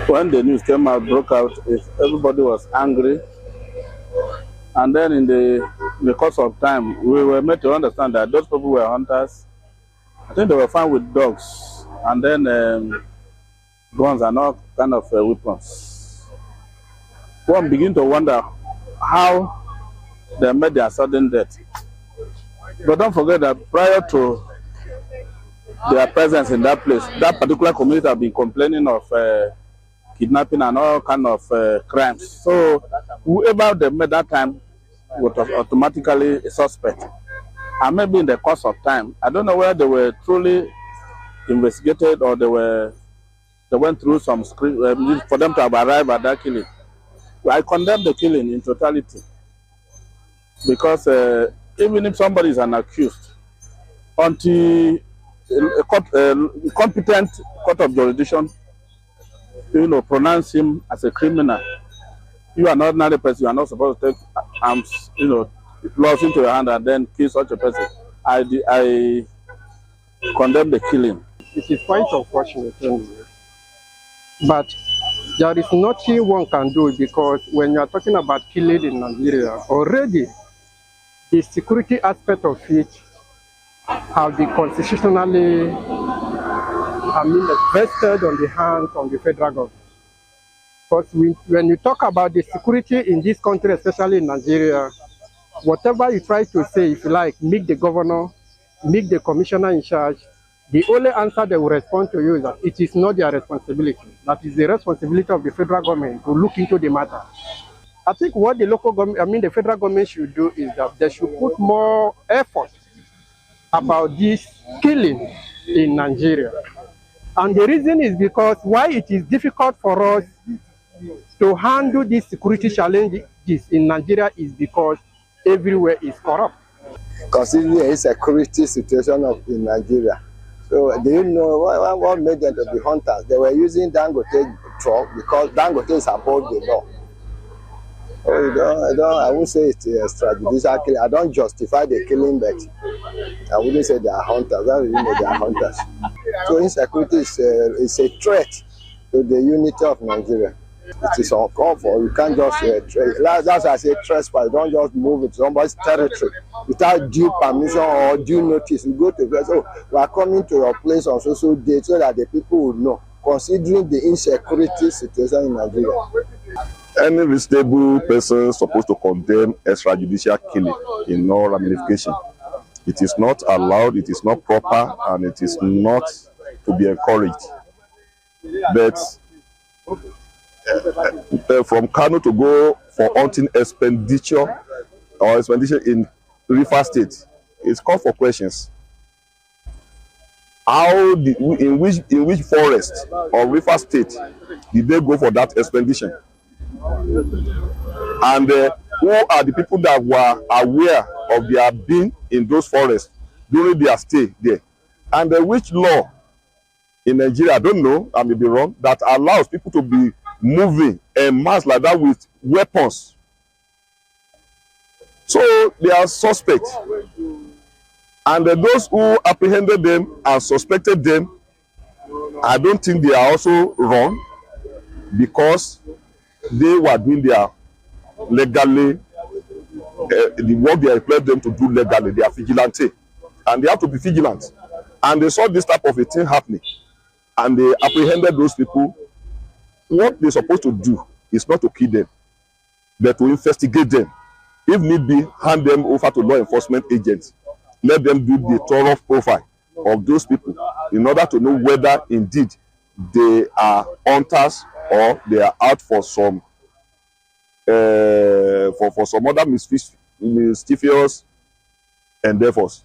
When the news came out, broke out, everybody was angry. And then in the course of time, we were made to understand that those people were hunters. I think they were found with dogs and then guns and all kind of weapons. One begin to wonder how they made their sudden death. But don't forget that prior to their presence in that place, that particular community have been complaining of kidnapping and all kind of crimes. So whoever they met that time was automatically a suspect. And maybe in the course of time, I don't know whether they were truly investigated or they went through some script for them to have arrived at that killing. I condemn the killing in totality because even if somebody is an accused, until a competent court of jurisdiction, pronounce him as a criminal, you are an ordinary person. You are not supposed to take arms, laws into your hand and then kill such a person. I condemn the killing. It is quite unfortunate anyway. But there is nothing one can do, because when you are talking about killing in Nigeria, already the security aspect of it have been constitutionally, vested on the hands of the federal government. Because when you talk about the security in this country, especially in Nigeria, whatever you try to say, if you like, make the governor, make the commissioner in charge, the only answer they will respond to you is that it is not their responsibility. That is the responsibility of the federal government to look into the matter. I think what the local government, the federal government should do is that they should put more effort about this killing in Nigeria. And the reason is because why it is difficult for us to handle these security challenges in Nigeria is because everywhere is corrupt. Considering the insecurity situation in Nigeria. So do you know what made them to be hunters? They were using Dangote truck because Dangote is above the law. I won't say it's extrajudicial killing. I don't justify the killing, but I wouldn't say they are hunters. I really know they are hunters. So insecurity is a threat to the unity of Nigeria. It is uncalled for. You can't just that's why I say trespass. You don't just move into somebody's territory without due permission or due notice. You go to the place, we are coming to your place on social date so that the people will know, considering the insecurity situation in Nigeria. Any reasonable person is supposed to condemn extrajudicial killing in no ramification. It is not allowed, it is not proper, and it is not to be encouraged. But from Kano to go for hunting expenditure in River State, it's called for questions. In which forest or River State did they go for that expenditure? And who are the people that were aware of their being in those forests during their stay there? And which law in Nigeria, I don't know, I may be wrong, that allows people to be moving en masse like that with weapons? So they are suspects. And those who apprehended them and suspected them, I don't think they are also wrong, because they were doing their legally, the work they employed them to do legally. They are vigilante, and they have to be vigilant. And they saw this type of a thing happening, and they apprehended those people. What they're supposed to do is not to kill them, but to investigate them. If need be, hand them over to law enforcement agents. Let them do the thorough profile of those people in order to know whether indeed they are hunters or they are out for some for some other mischievous endeavors.